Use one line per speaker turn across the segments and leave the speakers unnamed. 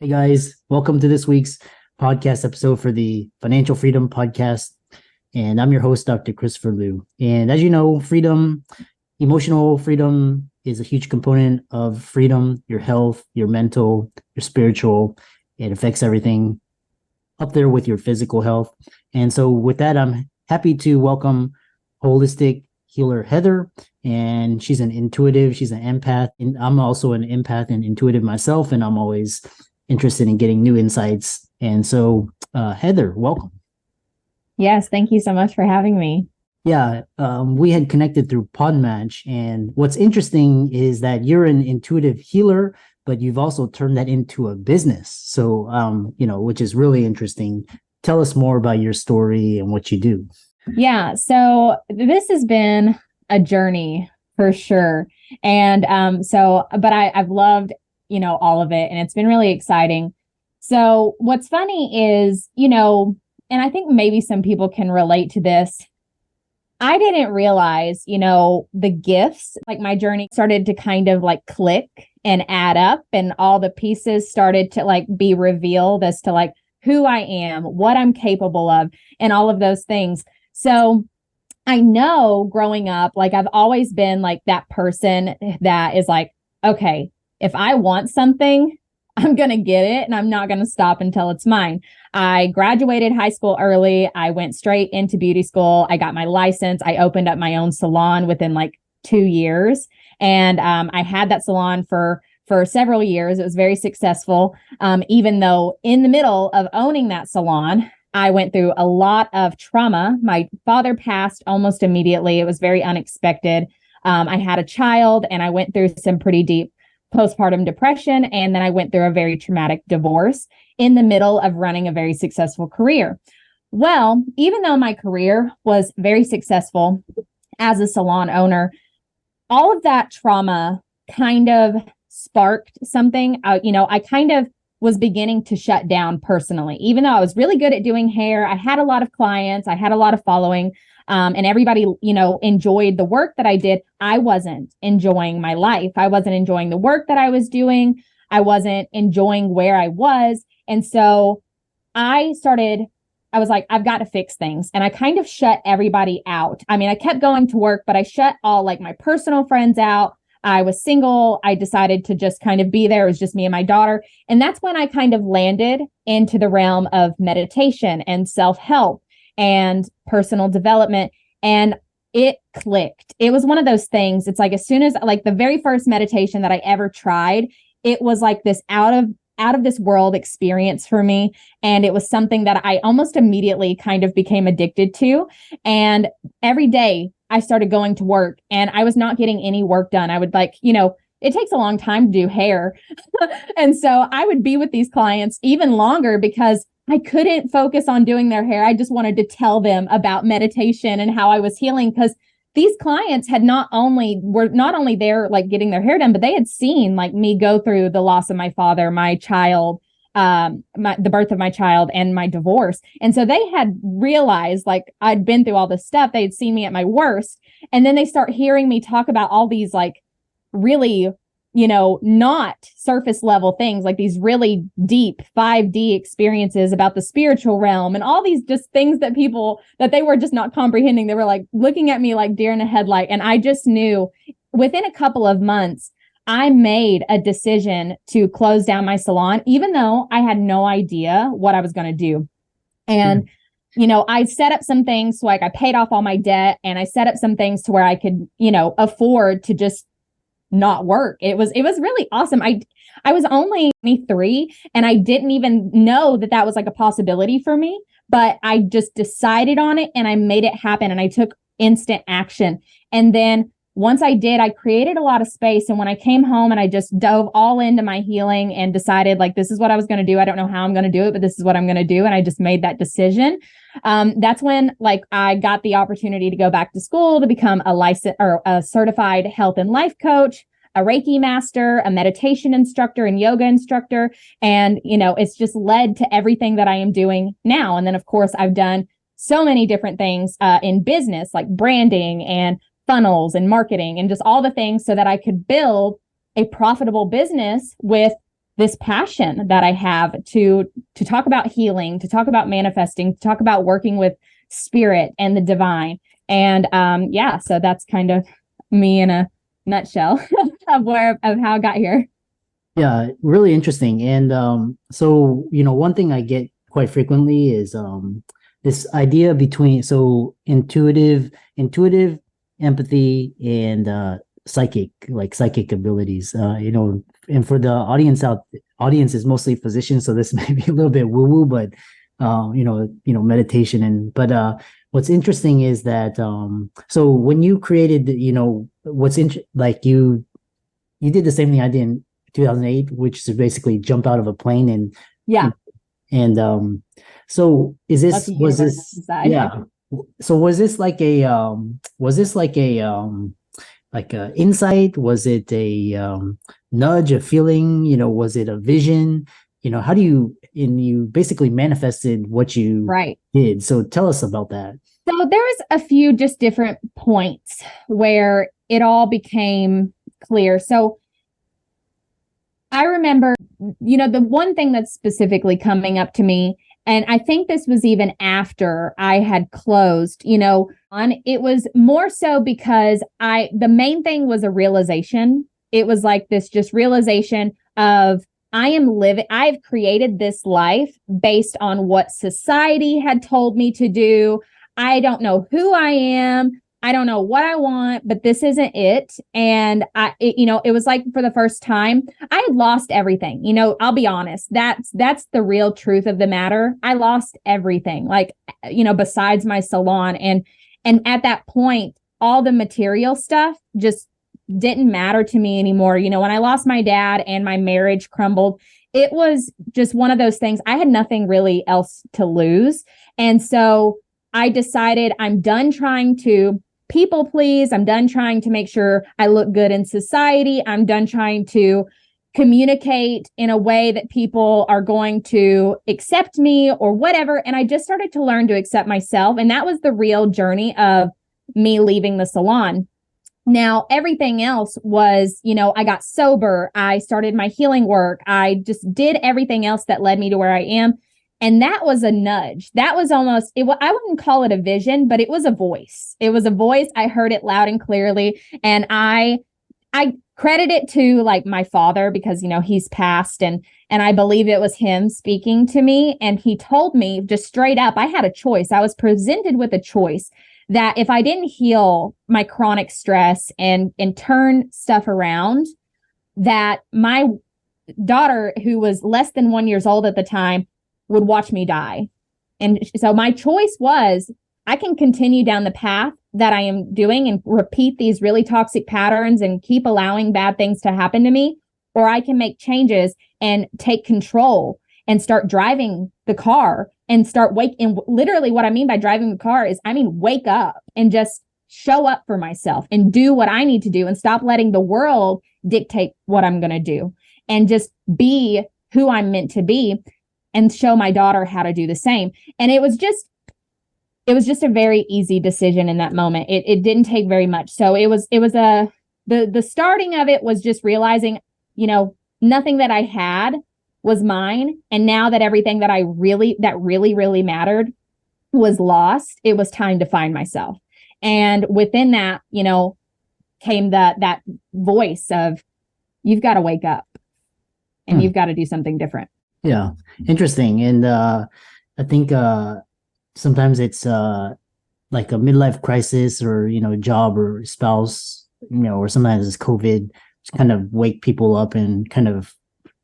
Hey guys, welcome to this week's podcast episode for the Financial Freedom Podcast. And I'm your host, Dr. Christopher Liu. And as you know, emotional freedom is a huge component of freedom, your health, your mental, your spiritual. It affects everything up there with your physical health. And so with that, I'm happy to welcome holistic healer Heather. And she's an intuitive, she's an empath. And I'm also an empath and intuitive myself. And I'm always interested in getting new insights. And so, Heather, welcome.
Yes, thank you so much for having me.
Yeah, we had connected through Podmatch. And what's interesting is that you're an intuitive healer, but you've also turned that into a business. So, which is really interesting. Tell us more about your story and what you do.
Yeah, so this has been a journey for sure. And but I've loved all of it, and it's been really exciting. So what's funny is, and I think maybe some people can relate to this. I didn't realize, the gifts, like my journey started to kind of like click and add up, and all the pieces started to like be revealed as to like who I am, what I'm capable of, and all of those things. So I know growing up, like I've always been like that person that is like, okay, if I want something, I'm going to get it, and I'm not going to stop until it's mine. I graduated high school early. I went straight into beauty school. I got my license. I opened up my own salon within like 2 years. And I had that salon for several years. It was very successful. Even though in the middle of owning that salon, I went through a lot of trauma. My father passed almost immediately. It was very unexpected. I had a child, and I went through some pretty deep postpartum depression. And then I went through a very traumatic divorce in the middle of running a very successful career. Well, even though my career was very successful as a salon owner, all of that trauma kind of sparked something. I kind of was beginning to shut down personally. Even though I was really good at doing hair, I had a lot of clients, I had a lot of following, and everybody, enjoyed the work that I did. I wasn't enjoying my life. I wasn't enjoying the work that I was doing. I wasn't enjoying where I was. And so I was like, I've got to fix things. And I kind of shut everybody out. I mean, I kept going to work, but I shut all like my personal friends out. I was single. I decided to just kind of be there. It was just me and my daughter. And that's when I kind of landed into the realm of meditation and self-help and personal development. And it clicked. It was one of those things. It's like, as soon as like the very first meditation that I ever tried, it was like this out of this world experience for me. And it was something that I almost immediately kind of became addicted to. And every day I started going to work, and I was not getting any work done. I would it takes a long time to do hair. And so I would be with these clients even longer because I couldn't focus on doing their hair. I just wanted to tell them about meditation and how I was healing, because these clients were not only there like getting their hair done, but they had seen like me go through the loss of my father, my child, the birth of my child, and my divorce. And so they had realized like I'd been through all this stuff. They had seen me at my worst. And then they start hearing me talk about all these like really, not surface level things, like these really deep 5D experiences about the spiritual realm and all these just things that they were just not comprehending. They were like looking at me like deer in a headlight. And I just knew within a couple of months, I made a decision to close down my salon, even though I had no idea what I was going to do. And I set up some things, so like I paid off all my debt, and I set up some things to where I could, afford to just not work. It was really awesome. I was only 23, and I didn't even know that was like a possibility for me, but I just decided on it and I made it happen, and I took instant action. And then once I did, I created a lot of space. And when I came home and I just dove all into my healing and decided like, this is what I was going to do. I don't know how I'm going to do it, but this is what I'm going to do. And I just made that decision. That's when like I got the opportunity to go back to school to become a certified health and life coach, a Reiki master, a meditation instructor, and yoga instructor. And, it's just led to everything that I am doing now. And then of course I've done so many different things in business, like branding and funnels and marketing and just all the things so that I could build a profitable business with this passion that I have to talk about healing, to talk about manifesting, to talk about working with spirit and the divine. And so that's kind of me in a nutshell of how I got here.
Yeah, really interesting. And so, one thing I get quite frequently is this idea between intuitive empathy and psychic abilities. And for the audience is mostly physicians, so this may be a little bit woo-woo, but meditation what's interesting is that so when you created, you did the same thing I did in 2008, which is basically jump out of a plane and
Yeah.
and so yeah. So was this like a insight? Was it a nudge, a feeling? Was it a vision? You basically manifested what you did. So tell us about that.
So there was a few just different points where it all became clear. So I remember, the one thing that's specifically coming up to me, and I think this was even after I had closed, it was more so because the main thing was a realization. It was like this just realization of I've created this life based on what society had told me to do. I don't know who I am. I don't know what I want, but this isn't it. And it was like for the first time, I had lost everything. I'll be honest. That's the real truth of the matter. I lost everything, besides my salon. And at that point, all the material stuff just didn't matter to me anymore. When I lost my dad and my marriage crumbled, it was just one of those things. I had nothing really else to lose. And so I decided I'm done trying to people please. I'm done trying to make sure I look good in society. I'm done trying to communicate in a way that people are going to accept me or whatever. And I just started to learn to accept myself. And that was the real journey of me leaving the salon. Now, everything else was, I got sober. I started my healing work. I just did everything else that led me to where I am. And that was a nudge. That was almost, I wouldn't call it a vision, but it was a voice. It was a voice. I heard it loud and clearly. And I credit it to like my father because, he's passed and I believe it was him speaking to me. And he told me just straight up, I had a choice. I was presented with a choice that if I didn't heal my chronic stress and turn stuff around, that my daughter, who was less than 1 year old at the time, would watch me die. And so my choice was I can continue down the path that I am doing and repeat these really toxic patterns and keep allowing bad things to happen to me, or I can make changes and take control and start driving the car and start and literally what I mean by driving the car is wake up and just show up for myself and do what I need to do and stop letting the world dictate what I'm going to do and just be who I'm meant to be and show my daughter how to do the same. And it was just a very easy decision in that moment. It didn't take very much. So the starting of it was just realizing, nothing that I had was mine. And now that everything that really mattered was lost, it was time to find myself. And within that, came that voice of, you've got to wake up and you've got to do something different.
Yeah. Interesting. And I think sometimes it's like a midlife crisis or, job or spouse, or sometimes it's COVID, just kind of wake people up and kind of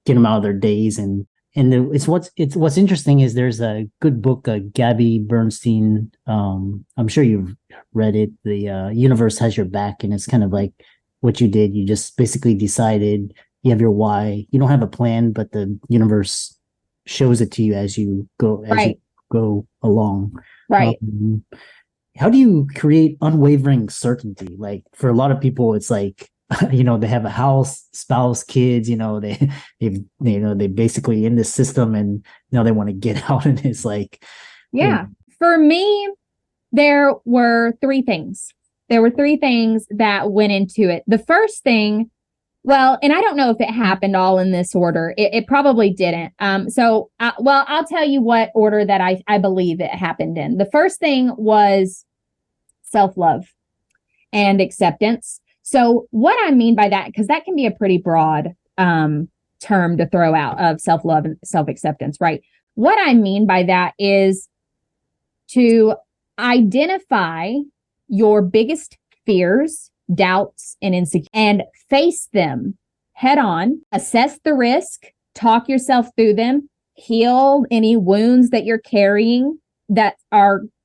get them out of their days. And what's interesting is there's a good book, Gabby Bernstein. I'm sure you've read it. The Universe Has Your Back. And it's kind of like what you did. You just basically decided you have your why. You don't have a plan, but the universe shows it to you as you go, you go along.
Right.
How do you create unwavering certainty? Like for a lot of people, it's like, they have a house, spouse, kids, they basically in this system and now they want to get out. And it's like,
yeah, for me, there were three things. There were three things that went into it. The first thing Well, and I don't know if it happened all in this order. It probably didn't. Well, I'll tell you what order that I believe it happened in. The first thing was self-love and acceptance. So what I mean by that, because that can be a pretty broad term to throw out, of self-love and self-acceptance, right? What I mean by that is to identify your biggest fears, doubts, and insecurities, and face them head on, assess the risk, talk yourself through them, heal any wounds that you're carrying that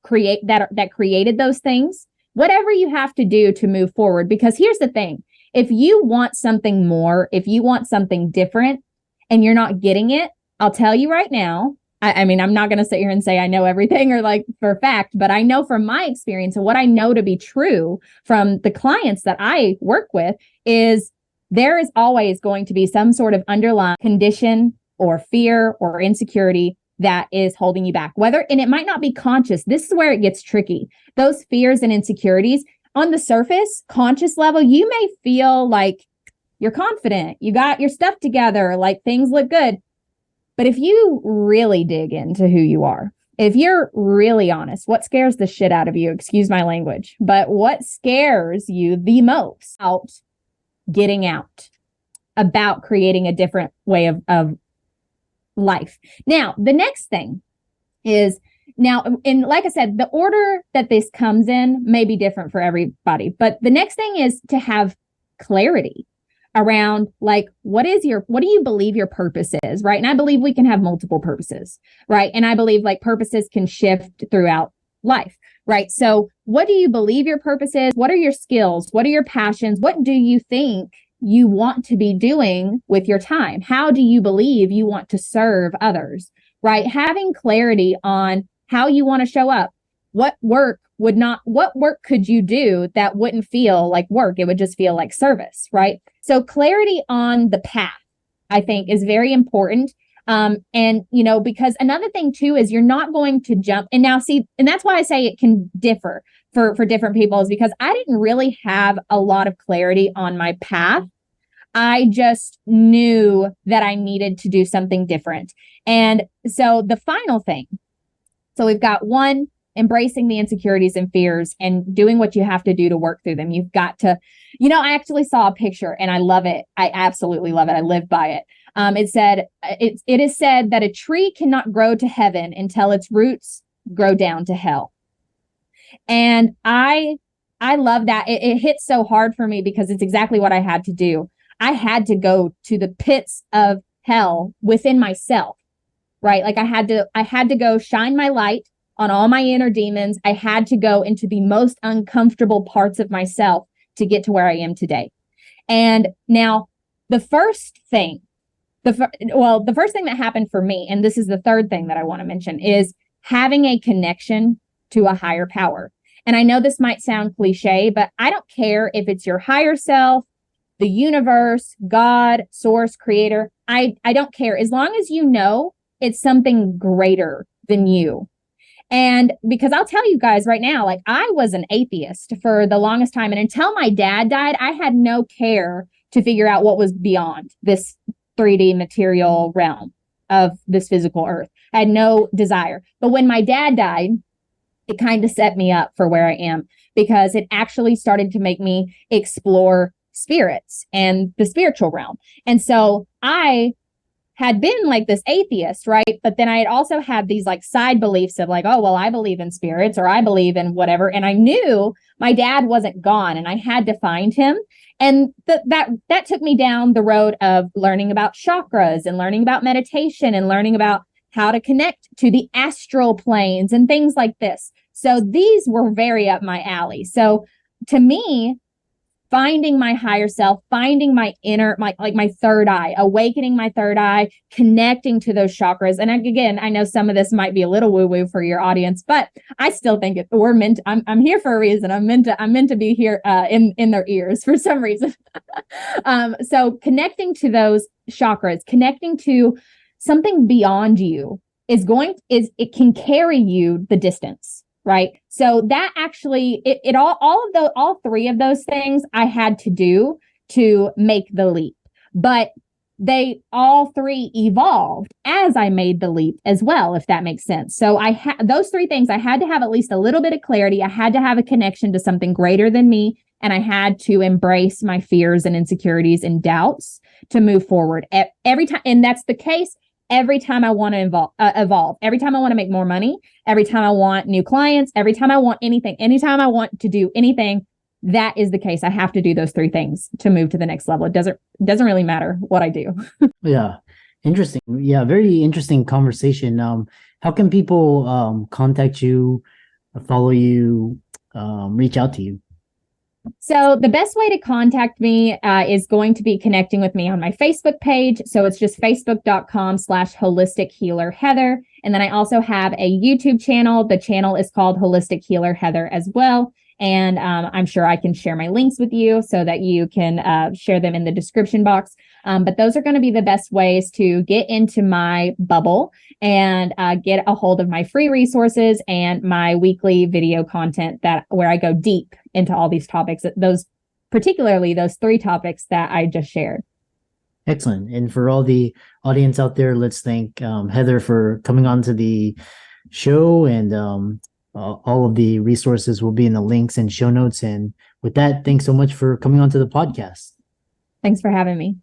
created those things. Whatever you have to do to move forward. Because here's the thing, if you want something more, if you want something different and you're not getting it, I'll tell you right now, I mean, I'm not going to sit here and say I know everything or like for a fact, but I know from my experience and what I know to be true from the clients that I work with is there is always going to be some sort of underlying condition or fear or insecurity that is holding you back. And it might not be conscious. This is where it gets tricky. Those fears and insecurities on the surface, conscious level, you may feel like you're confident, you got your stuff together, like things look good. But if you really dig into who you are, if you're really honest, what scares the shit out of you, excuse my language, but what scares you the most about getting out, about creating a different way of life. Now, the next thing is and like I said, the order that this comes in may be different for everybody, but the next thing is to have clarity around like, what do you believe your purpose is, right? And I believe we can have multiple purposes, right? And I believe like purposes can shift throughout life, right? So what do you believe your purpose is? What are your skills? What are your passions? What do you think you want to be doing with your time? How do you believe you want to serve others, right? Having clarity on how you want to show up. What work could you do that wouldn't feel like work? It would just feel like service, right? So clarity on the path, I think, is very important. And, because another thing too, is you're not going to jump. And now and that's why I say it can differ for different people, is because I didn't really have a lot of clarity on my path. I just knew that I needed to do something different. And so the final thing, so we've got one, embracing the insecurities and fears and doing what you have to do to work through them. You've got to, I actually saw a picture and I love it. I absolutely love it. I live by it. It is said that a tree cannot grow to heaven until its roots grow down to hell. And I love that. It hits so hard for me because it's exactly what I had to do. I had to go to the pits of hell within myself, right? Like I had to go shine my light on all my inner demons. I had to go into the most uncomfortable parts of myself to get to where I am today. And now the first thing that happened for me, and this is the third thing that I want to mention, is having a connection to a higher power. And I know this might sound cliche, but I don't care if it's your higher self, the universe, God, source, creator. I don't care. As long as you know it's something greater than you. And because I'll tell you guys right now, like I was an atheist for the longest time. And until my dad died, I had no care to figure out what was beyond this 3D material realm of this physical earth. I had no desire. But when my dad died, it kind of set me up for where I am, because it actually started to make me explore spirits and the spiritual realm. And so I had been like this atheist, right? But then I had also had these like side beliefs of like, oh, well, I believe in spirits or I believe in whatever. And I knew my dad wasn't gone and I had to find him. And that took me down the road of learning about chakras and learning about meditation and learning about how to connect to the astral planes and things like this. So these were very up my alley. So to me, finding my higher self, finding my inner, my third eye, awakening my third eye, connecting to those chakras. And again, I know some of this might be a little woo-woo for your audience, but I still think we're meant. I'm here for a reason. I'm meant to be here in their ears for some reason. So connecting to those chakras, connecting to something beyond you it can carry you the distance. Right. So that actually, all three of those things I had to do to make the leap. But they all three evolved as I made the leap as well, if that makes sense. So I had those three things. I had to have at least a little bit of clarity. I had to have a connection to something greater than me. And I had to embrace my fears and insecurities and doubts to move forward every time. And that's the case every time I want to evolve, every time I want to make more money, every time I want new clients, every time I want anything, anytime I want to do anything. That is the case. I have to do those three things to move to the next level. It doesn't really matter what I do.
Yeah. Interesting. Yeah. Very interesting conversation. How can people contact you, follow you, reach out to you?
So the best way to contact me is going to be connecting with me on my Facebook page. So it's just facebook.com/holistic healer Heather. And then I also have a YouTube channel. The channel is called Holistic Healer Heather as well. And I'm sure I can share my links with you so that you can share them in the description box. But those are going to be the best ways to get into my bubble and get a hold of my free resources and my weekly video content where I go deep into all these topics, particularly those three topics that I just shared.
Excellent. And for all the audience out there, let's thank Heather for coming on to the show, and all of the resources will be in the links and show notes. And with that, thanks so much for coming on to the podcast.
Thanks for having me.